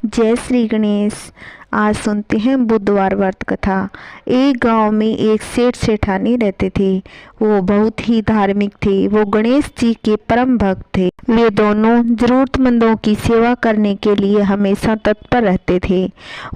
जय श्री गणेश। आज सुनते हैं बुधवार व्रत कथा। एक गांव में एक सेठ सेठानी रहते थे। वो बहुत ही धार्मिक थे। वो गणेश जी के परम भक्त थे। वे दोनों जरूरतमंदों की सेवा करने के लिए हमेशा तत्पर रहते थे।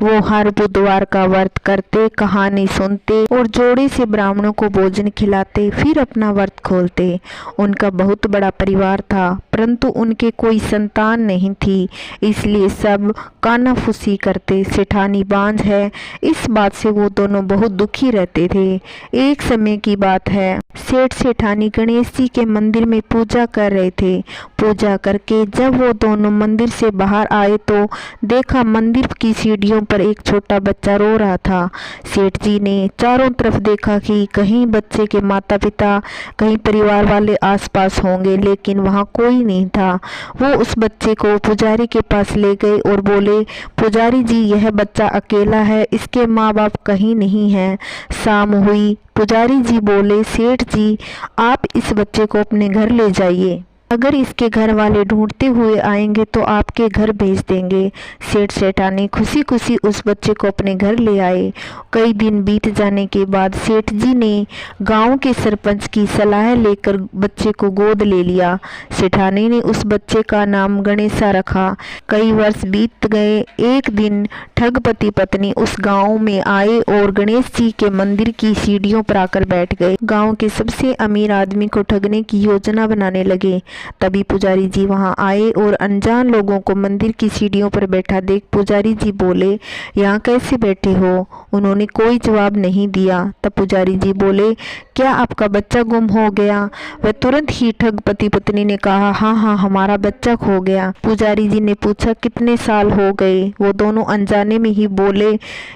वो हर बुधवार का व्रत करते, कहानी सुनते और जोड़े से ब्राह्मणों को भोजन खिलाते, फिर अपना व्रत खोलते। उनका बहुत बड़ा परिवार था, परंतु उनके कोई संतान नहीं थी, इसलिए सब कानाफूसी करते। सेठानी बांझ है, इस बात से वो दोनों बहुत दुखी रहते थे। एक समय की बात है, सेठ सेठानी गणेश जी के मंदिर में पूजा कर रहे थे। पूजा करके जब वो दोनों मंदिर से बाहर आए तो देखा मंदिर की सीढ़ियों पर एक छोटा बच्चा रो रहा था। सेठ जी ने चारों तरफ देखा कि कहीं बच्चे के माता पिता, कहीं परिवार वाले आसपास होंगे, लेकिन वहाँ कोई नहीं था। वो उस बच्चे को पुजारी के पास ले गए और बोले, पुजारी जी, यह बच्चा अकेला है, इसके माँ बाप कहीं नहीं हैं। शाम हुई। पुजारी जी बोले, सेठ जी, आप इस बच्चे को अपने घर ले जाइए। अगर इसके घर वाले ढूंढते हुए आएंगे तो आपके घर भेज देंगे। सेठ सेठानी खुशी खुशी उस बच्चे को अपने घर ले आए। कई दिन बीत जाने के बाद सेठ जी ने गांव के सरपंच की सलाह लेकर बच्चे को गोद ले लिया। सेठानी ने उस बच्चे का नाम गणेशा रखा। कई वर्ष बीत गए। एक दिन ठग पति पत्नी उस गांव में आए और गणेश जी के मंदिर की सीढ़ियों पर आकर बैठ गए। गांव के सबसे अमीर आदमी को ठगने की योजना बनाने लगे। तभी पुजारी जी वहां आए और अनजान लोगों को मंदिर की सीढ़ियों पर बैठा देख पुजारी जी बोले, यहाँ कैसे बैठे हो? उन्होंने कोई जवाब नहीं दिया। तब पुजारी जी बोले, क्या आपका बच्चा गुम हो गया? वह तुरंत ही ठग पति पत्नी ने कहा, हाँ हाँ, हमारा बच्चा खो गया। पुजारी जी ने पूछा, कितने साल हो गए? वो दोनों अनजाने में ही बोले,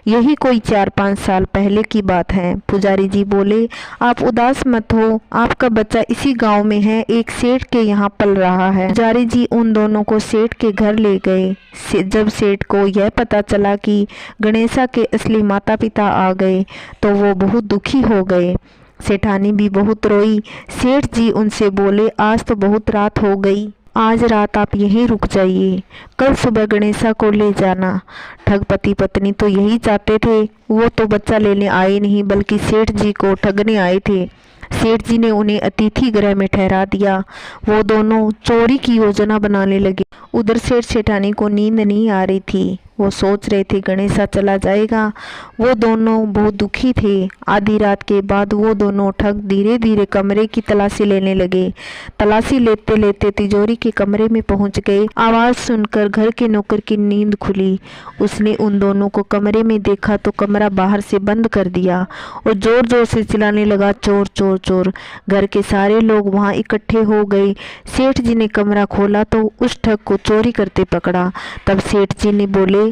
यही कोई 4-5 साल पहले की बात है। पुजारी जी बोले, आप उदास मत हो, आपका बच्चा इसी गांव में है, एक सेठ के यहाँ पल रहा है। पुजारी जी उन दोनों को सेठ के घर ले गए। जब सेठ को यह पता चला कि गणेशा के असली माता पिता आ गए तो वो बहुत दुखी हो गए। सेठानी भी बहुत रोई। सेठ जी उनसे बोले, आज तो बहुत रात हो गई, आज रात आप यहीं रुक जाइए, कल सुबह गणेशा को ले जाना। ठग पति पत्नी तो यही चाहते थे। वो तो बच्चा लेने आए नहीं, बल्कि सेठ जी को ठगने आए थे। सेठ जी ने उन्हें अतिथि गृह में ठहरा दिया। वो दोनों चोरी की योजना बनाने लगे। उधर सेठ सेठानी को नींद नहीं आ रही थी। वो सोच रहे थे गणेशा चला जाएगा। वो दोनों बहुत दुखी थे। आधी रात के बाद वो दोनों ठग धीरे धीरे कमरे की तलाशी लेने लगे। तलाशी लेते लेते तिजोरी के कमरे में पहुंच गए। आवाज सुनकर घर के नौकर की नींद खुली। उसने उन दोनों को कमरे में देखा तो कमरा बाहर से बंद कर दिया और जोर जोर से चिल्लाने लगा, चोर चोर चोर। घर के सारे लोग वहां इकट्ठे हो गए। सेठ जी ने कमरा खोला तो उस ठग को चोरी करते पकड़ा। तब सेठ जी ने बोले,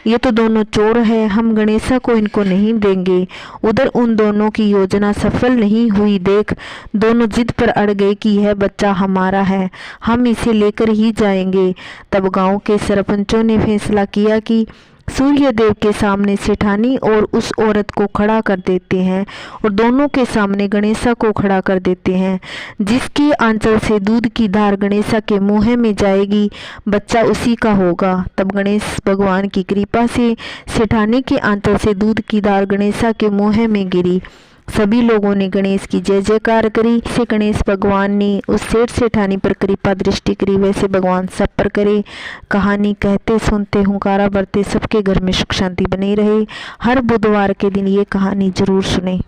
ये तो दोनों चोर हैं, हम गणेशा को इनको नहीं देंगे। उधर उन दोनों की योजना सफल नहीं हुई देख दोनों जिद पर अड़ गए कि यह बच्चा हमारा है, हम इसे लेकर ही जाएंगे। तब गांव के सरपंचों ने फैसला किया कि सूर्य देव के सामने सेठानी और उस औरत को खड़ा कर देते हैं और दोनों के सामने गणेशा को खड़ा कर देते हैं। जिसकी आंचल से दूध की धार गणेशा के मुंह में जाएगी, बच्चा उसी का होगा। तब गणेश भगवान की कृपा से सेठानी के आंचल से दूध की धार गणेशा के मुंह में गिरी। सभी लोगों ने गणेश की जय जयकार करी। से गणेश भगवान ने उस सेठ सेठानी पर कृपा दृष्टि करी, वैसे भगवान सब पर करे। कहानी कहते सुनते हुंकारा बरते, सबके घर में सुख शांति बनी रहे। हर बुधवार के दिन ये कहानी जरूर सुने।